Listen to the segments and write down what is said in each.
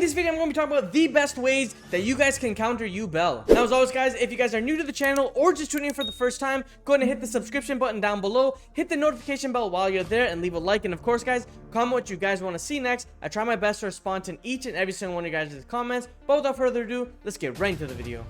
this video, I'm going to be talking about the best ways that you guys can counter Yubel. Now, as always, guys, if you guys are new to the channel or just tuning in for the first time, go ahead and hit the subscription button down below, hit the notification bell while you're there, and leave a like. And of course, guys, comment what you guys want to see next. I try my best to respond to each and every single one of you guys' comments. But without further ado, let's get right into the video.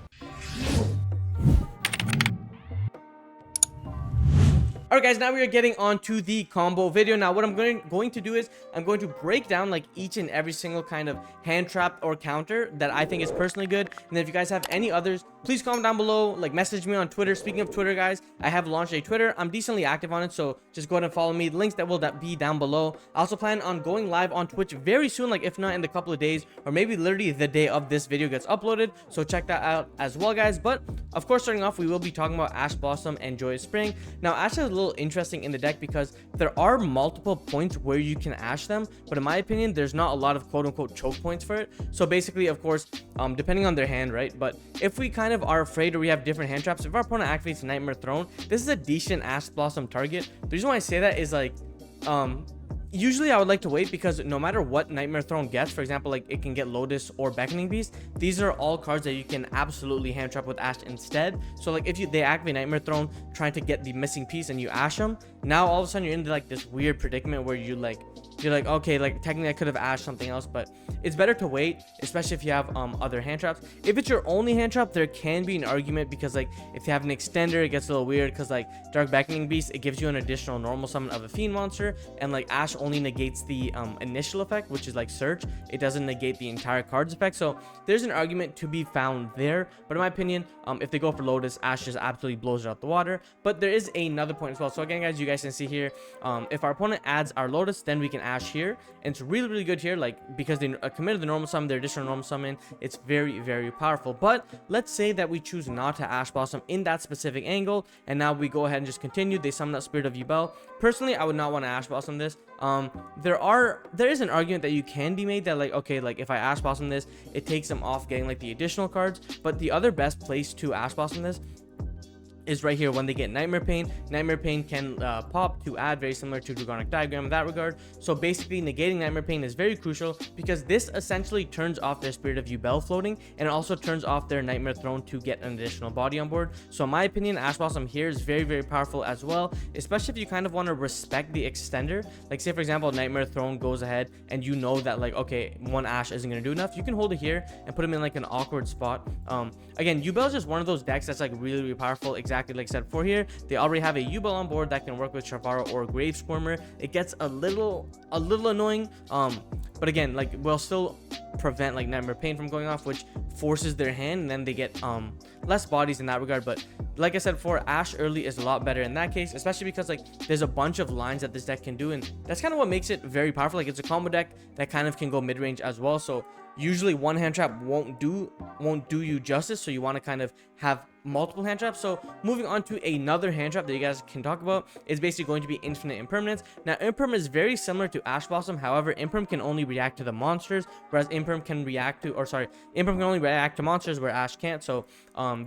Alright guys, now we are getting on to the combo video. Now what I'm going to do is I'm going to break down like each and every single kind of hand trap or counter that I think is personally good. And then if you guys have any others, please comment down below, like message me on Twitter. Speaking of Twitter, guys, I have launched a Twitter. I'm decently active on it, so just go ahead and follow me. The links that will be down below. I also plan on going live on Twitch very soon, like if not in a couple of days, or maybe literally the day of this video gets uploaded. So check that out as well, guys. But of course, starting off, we will be talking about Ash Blossom and Joyous Spring. Now, Ash is a little interesting in the deck because there are multiple points where you can Ash them, but in my opinion, there's not a lot of quote-unquote choke points for it. So basically, of course, depending on their hand, right? But if we kind of are afraid or we have different hand traps, if our opponent activates Nightmare Throne, this is a decent Ash Blossom target. The reason why I say that is like usually I would like to wait because no matter what Nightmare Throne gets, for example, like it can get Lotus or Beckoning Beast, these are all cards that you can absolutely hand trap with Ash instead. So like if they activate Nightmare Throne trying to get the missing piece and you Ash them, now all of a sudden you're into like this weird predicament where you're like, okay, like technically I could have Ashed something else, but it's better to wait, especially if you have other hand traps. If it's your only hand trap, there can be an argument because like if you have an extender, it gets a little weird because like Dark Beckoning Beast, it gives you an additional normal summon of a Fiend monster, and like Ash only negates the initial effect, which is like Search. It doesn't negate the entire card's effect, so there's an argument to be found there. But in my opinion, if they go for Lotus, Ash just absolutely blows it out the water. But there is another point as well. So again, guys, you guys can see here, if our opponent adds our Lotus, then we can Ash here, and it's really good here, like because they committed the normal summon, their additional normal summon, it's very powerful. But let's say that we choose not to Ash Blossom in that specific angle, and now we go ahead and just continue. They summon that Spirit of Yubel. Personally, I would not want to Ash Blossom this. There is an argument that you can be made that like, okay, like if I Ash Blossom this, it takes them off getting like the additional cards. But the other best place to Ash Blossom this is right here when they get Nightmare Pain. Nightmare Pain can pop to add, very similar to Dragonic Diagram in that regard. So basically negating Nightmare Pain is very crucial because this essentially turns off their Spirit of Yubel floating, and it also turns off their Nightmare Throne to get an additional body on board. So in my opinion, Ash Blossom here is very powerful as well, especially if you kind of want to respect the extender. Like say for example, Nightmare Throne goes ahead and you know that like, okay, one Ash isn't going to do enough, you can hold it here and put him in like an awkward spot. Again, Yubel is just one of those decks that's like really powerful. Exactly like I said before here, they already have a Yubel on board that can work with Shavara or Grave Squirmer. It gets a little annoying, but again, like will still prevent like Nightmare Pain from going off, which forces their hand, and then they get less bodies in that regard. But like I said before, Ash early is a lot better in that case, especially because like there's a bunch of lines that this deck can do, and that's kind of what makes it very powerful. Like it's a combo deck that kind of can go mid-range as well, so usually one hand trap won't do you justice, so you want to kind of have multiple hand traps. So moving on to another hand trap that you guys can talk about is basically going to be Infinite Impermanence. Now Imperm is very similar to Ash Blossom, however Imperm can only react to the monsters, whereas Imperm can only react to monsters where Ash can't. So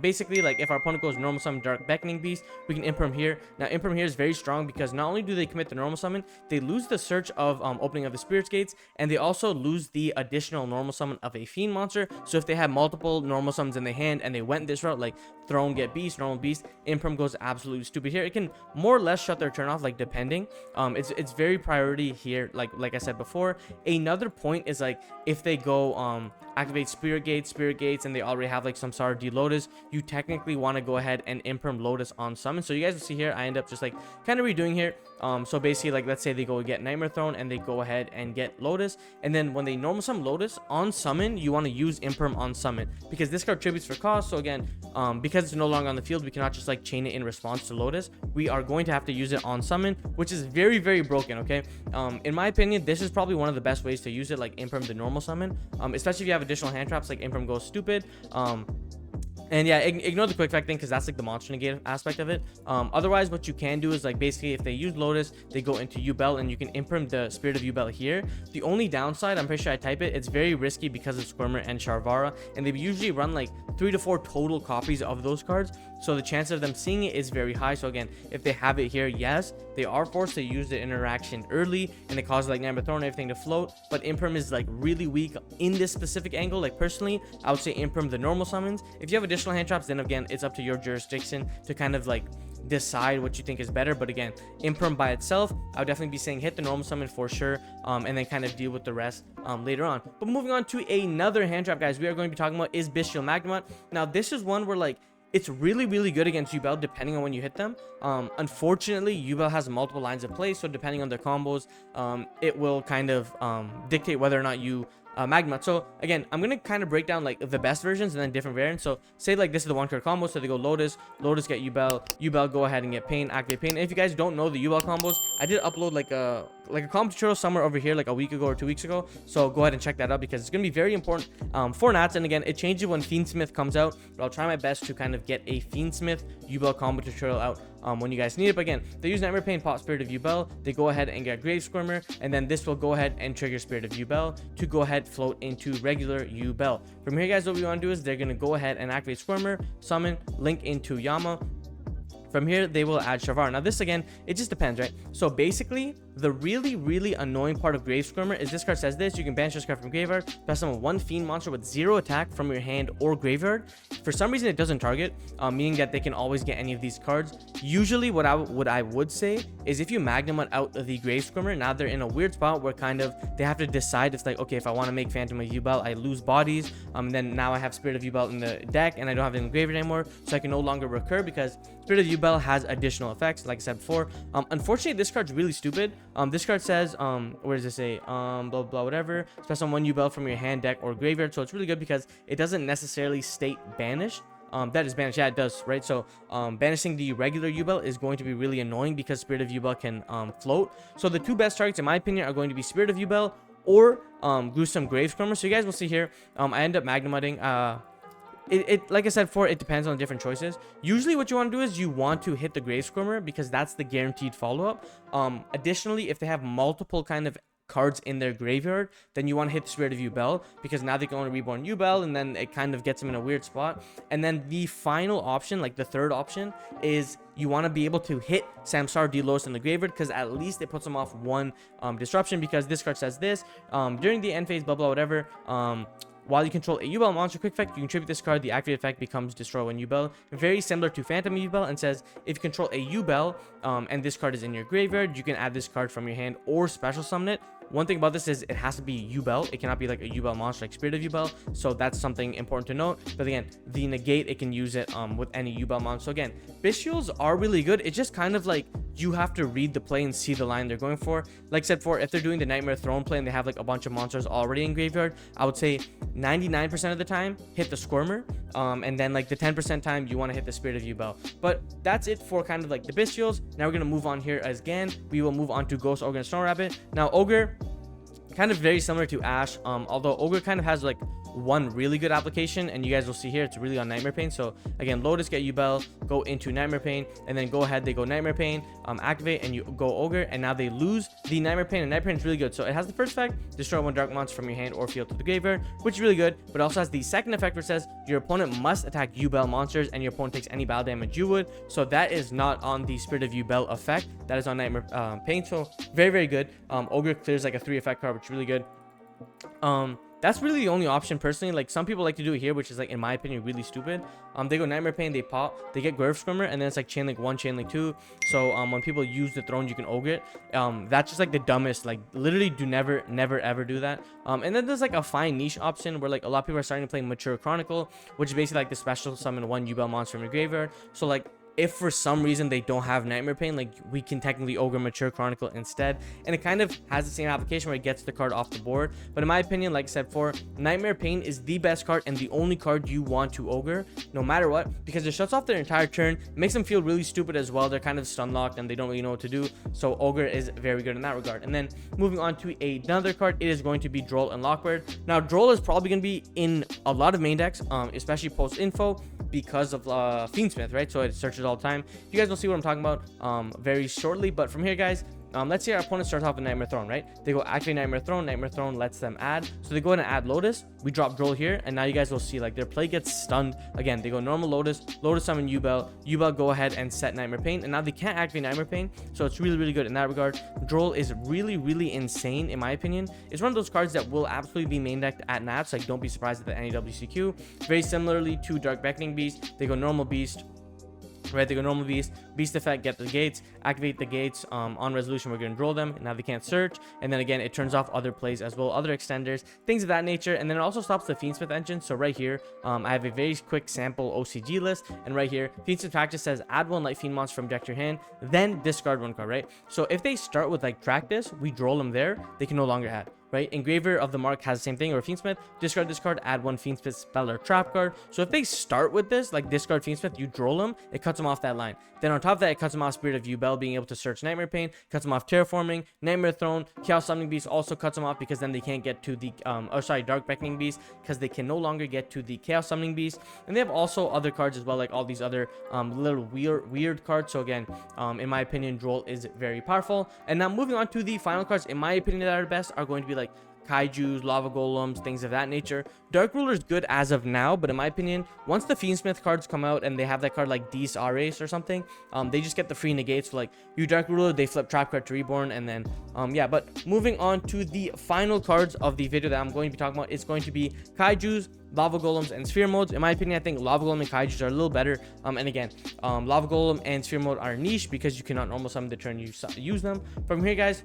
basically like if our opponent goes normal summon Dark Beckoning Beast, we can Imperm here. Now Imperm here is very strong because not only do they commit the normal summon, they lose the Search of opening of the Spirit's Gates, and they also lose the additional normal summon of a Fiend monster. So if they have multiple normal summons in their hand and they went this route, like Throne get Beast, normal Beast, Imperm goes absolutely stupid here. It can more or less shut their turn off, like depending. It's very priority here, like I said before. Another point is like if they go activate Spirit Gates, and they already have like Samsara D Lotus, you technically want to go ahead and Imperm Lotus on summon. So you guys will see here, I end up just like kind of redoing here. So basically like let's say they go get Nightmare Throne and they go ahead and get Lotus, and then when they normal summon Lotus on summon, you want to use Imperm on summon because this card tributes for cost. So again, because it's no longer on the field, we cannot just like chain it in response to Lotus. We are going to have to use it on summon, which is very broken. Okay, in my opinion, this is probably one of the best ways to use it, like Imperm the normal summon, especially if you have additional hand traps like Imperm goes stupid. And yeah, ignore the quick effect thing because that's like the monster negative aspect of it. Otherwise, what you can do is like basically if they use Lotus, they go into Yubel and you can imprint the Spirit of Yubel here. The only downside, I'm pretty sure I type it, it's very risky because of Squirmer and Sharvara, and they usually run like 3 to 4 total copies of those cards. So the chance of them seeing it is very high. So again, if they have it here, yes, they are forced to use the interaction early and it causes like Nightmare Throne and everything to float. But Imperm is like really weak in this specific angle. Like personally, I would say Imperm the normal summons. If you have additional hand traps, then again, it's up to your jurisdiction to kind of like decide what you think is better. But again, Imperm by itself, I would definitely be saying hit the normal summon for sure, and then kind of deal with the rest later on. But moving on to another hand trap, guys, we are going to be talking about is Bystial Magnemite. Now this is one where like it's really good against Yubel depending on when you hit them. Unfortunately, Yubel has multiple lines of play, so depending on their combos, it will kind of dictate whether or not you Magma. So again, I'm gonna kind of break down like the best versions and then different variants. So say like this is the one card combo, so they go Lotus get Yubel go ahead and get Pain, activate Pain. And if you guys don't know the Yubel combos, I did upload like a combo tutorial somewhere over here like a week ago or 2 weeks ago, so go ahead and check that out because it's gonna be very important for Nats. And again, it changes when Fiendsmith comes out, but I'll try my best to kind of get a Fiendsmith Yubel combo tutorial out when you guys need it. But again, they use Nightmare Pain, pop Spirit of Yubel, they go ahead and get Grave Squirmer, and then this will go ahead and trigger Spirit of Yubel to go ahead float into regular Yubel. From here, guys, what we want to do is they're going to go ahead and activate Squirmer, summon, link into Yama. From here, they will add Sharvara. Now this again, it just depends, right? So basically, the really annoying part of Grave Squirmer is this card says this: you can banish this card from graveyard, press summon one Fiend monster with 0 attack from your hand or graveyard. For some reason, it doesn't target, meaning that they can always get any of these cards. Usually, what I would say is if you Magnemite out of the Grave Squirmer, now they're in a weird spot where kind of they have to decide. It's like, okay, if I want to make Phantom of Yubel, I lose bodies. Then now I have Spirit of Yubel in the deck, and I don't have it in the graveyard anymore, so I can no longer recur because Spirit of Yubel has additional effects, like I said before. Unfortunately, this card's really stupid. This card says, where does it say? Blah blah whatever. Special one Yubel from your hand, deck, or graveyard. So it's really good because it doesn't necessarily state banished. That is banished. Yeah, it does, right? So banishing the regular Yubel is going to be really annoying because Spirit of Yubel can float. So the two best targets, in my opinion, are going to be Spirit of Yubel or Gruesome Grave Squirmer. So you guys will see here, I end up Magnemiting. Like I said before, it depends on different choices. Usually what you want to do is you want to hit the Grave Squirmer because that's the guaranteed follow-up. Additionally, if they have multiple kind of cards in their graveyard, then you want to hit the Spirit of Yubel because now they can only reborn Yubel, and then it kind of gets them in a weird spot. And then the final option, like the third option, is you want to be able to hit Samsara D Lotus in the graveyard because at least it puts them off one disruption, because this card says this: during the end phase, blah blah whatever, while you control a Yubel monster quick effect, you contribute this card. The activated effect becomes destroy when Yubel. Very similar to Phantom Yubel, and says if you control a Yubel and this card is in your graveyard, you can add this card from your hand or special summon it. One thing about this is it has to be Yubel. It cannot be like a Yubel monster like Spirit of Yubel. So that's something important to note. But again, the negate, it can use it with any Yubel monster. So again, Bystials are really good. It's just kind of like you have to read the play and see the line they're going for. Like I said before, if they're doing the Nightmare Throne play and they have like a bunch of monsters already in graveyard, I would say 99% of the time hit the Squirmer, and then like the 10% time you want to hit the Spirit of Yubel. But that's it for kind of like the Bystials. Now we're gonna move on here again. We will move on to Ghost, Ogre, and Snow Rabbit. Now Ogre, kind of very similar to Ash, although Ogre kind of has like one really good application, and you guys will see here it's really on Nightmare Pain. So again, Lotus, get Yubel, go into Nightmare Pain, and then go ahead, they go Nightmare Pain, activate, and you go Ogre, and now they lose the Nightmare Pain. And Nightmare Pain is really good. So it has the first effect: destroy one dark monster from your hand or field to the graveyard, which is really good. But it also has the second effect where it says your opponent must attack Yubel monsters and your opponent takes any battle damage you would. So that is not on the Spirit of Yubel effect, that is on Nightmare Pain. So very good. Ogre clears like a 3 effect card, which is really good. That's really the only option personally. Like some people like to do it here, which is like in my opinion really stupid. They go Nightmare Pain, they pop, they get Grave Squirmer, and then it's like Chain Link 1, Chain Link 2. So when people use the throne, you can Ogre it. That's just like the dumbest. Like literally do never ever do that. And then there's like a fine niche option where like a lot of people are starting to play Mature Chronicle, which is basically like the special summon one Yubel monster from your graveyard. So like if for some reason they don't have Nightmare Pain, like we can technically Ogre Mature Chronicle instead, and it kind of has the same application where it gets the card off the board. But in my opinion, like I said before, Nightmare Pain is the best card and the only card you want to Ogre no matter what, because it shuts off their entire turn. It makes them feel really stupid as well. They're kind of stun locked and they don't really know what to do, so Ogre is very good in that regard. And then moving on to another card, it is going to be Droll and Lockbird. Now Droll is probably going to be in a lot of main decks, especially post info. because of Fiendsmith, right? So it searches all the time. You guys will see what I'm talking about very shortly. But from here, guys, let's say our opponent starts off with Nightmare Throne, right? They go activate Nightmare Throne lets them add. So they go ahead and add Lotus. We drop Droll here, and now you guys will see like their play gets stunned. Again, they go normal Lotus summon Yubel. Yubel go ahead and set Nightmare Pain, and now they can't activate Nightmare Pain, so it's really, really good in that regard. Droll is really, really insane, in my opinion. It's one of those cards that will absolutely be main decked at NAWCQ, like don't be surprised at the NAWCQ. Very similarly to Dark Beckoning Beast, they go normal Beast, right? They go normal beast effect, get the gates, activate the gates. On resolution, we're going to Droll them. Now they can't search, and then again it turns off other plays as well, other extenders, things of that nature. And then it also stops the Fiendsmith engine. So right here, I have a very quick sample OCG list, and right here Fiendsmith practice says add 1 Light Fiend monster from deck to your hand, then discard 1 card, right? So if they start with like Practice, we Droll them there, they can no longer add, right? Engraver of the Mark has the same thing, or Fiendsmith, discard this card, add 1 Fiendsmith spell or trap card. So if they start with this, like discard Fiendsmith, you Droll them, it cuts them off that line. Then on top of that, it cuts them off Spirit of Yubel, being able to search Nightmare Pain, cuts them off Terraforming, Nightmare Throne, Chaos Summoning Beast also cuts them off, because then they can't get to the, Dark Beckoning Beast, because they can no longer get to the Chaos Summoning Beast. And they have also other cards as well, like all these other little weird cards. So again, in my opinion, Droll is very powerful. And now moving on to the final cards, in my opinion, that are best are going to be like Kaijus, Lava Golems, things of that nature. Dark Ruler is good as of now, but in my opinion, once the Fiendsmith cards come out and they have that card like Dees Ares or something, they just get the free negates. So like you Dark Ruler, they flip Trap card to Reborn, and then yeah. But moving on to the final cards of the video that I'm going to be talking about, it's going to be Kaijus, Lava Golems, and Sphere Modes. In my opinion, I think Lava Golem and Kaijus are a little better. And again, Lava Golem and Sphere Mode are niche because you cannot normal summon the turn you use them. From here, guys,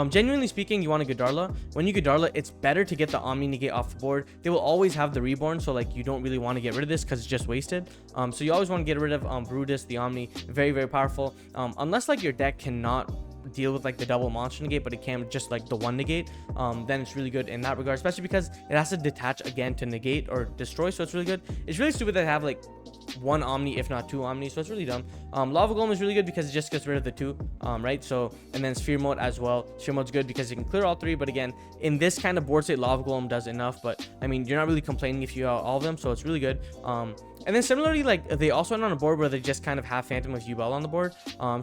genuinely speaking, you want a Godarla. When you Godarla, it's better to get the Omni negate off the board. They will always have the Reborn, so like you don't really want to get rid of this because it's just wasted. So you always want to get rid of Brutus, the Omni. Very, very powerful. Unless like your deck cannot deal with like the double monster negate, but it can just like the one negate, then it's really good in that regard, especially because it has to detach again to negate or destroy. So it's really good. It's really stupid that they have like one Omni, if not 2 Omni, so it's really dumb. Lava Golem is really good because it just gets rid of the 2, right? So, and then Sphere Mode as well. Sphere Mode's good because you can clear all 3, but again, in this kind of board state, Lava Golem does enough. But I mean, you're not really complaining if you have all of them, so it's really good. And then similarly, like they also went on a board where they just kind of have Phantom of Yubel on the board,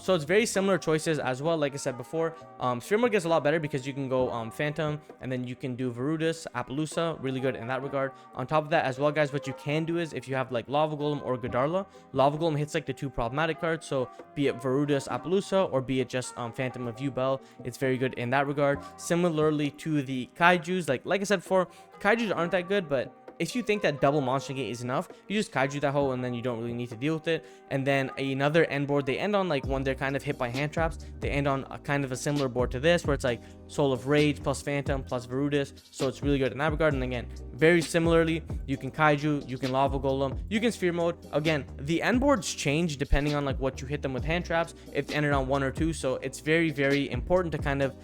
so it's very similar choices as well. Like I said before, Sphere Mode gets a lot better because you can go Phantom, and then you can do Varutus, Appaloosa, really good in that regard. On top of that as well, guys, what you can do is if you have like Lava Golem or Godarla, Lava Golem hits like the 2 problematic cards, so be it Varutus, Appaloosa, or be it just Phantom of Yubel, it's very good in that regard. Similarly to the Kaijus, like I said before, Kaijus aren't that good, but if you think that double monster negate is enough, you just Kaiju that hole, and then you don't really need to deal with it. And then another end board, they end on like when they're kind of hit by hand traps, they end on a kind of a similar board to this, where it's like Soul of Rage plus Phantom plus Varutus, so it's really good in that regard. And again, very similarly, you can Kaiju, you can Lava Golem, you can Sphere Mode. Again, the end boards change depending on like what you hit them with hand traps, if they ended on 1 or 2, so it's very, very important to kind of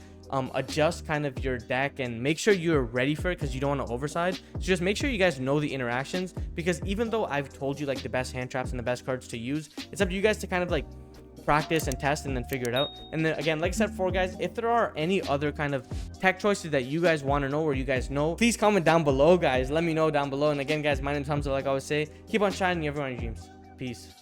adjust kind of your deck and make sure you're ready for it, because you don't want to overside. So just make sure you guys know the interactions, because even though I've told you like the best hand traps and the best cards to use, it's up to you guys to kind of like practice and test and then figure it out. And then again, like I said before, guys, if there are any other kind of tech choices that you guys want to know or you guys know, please comment down below, guys. Let me know down below. And again, guys, my name's Hamza. Like I always say, keep on shining, everyone, your dreams. Peace.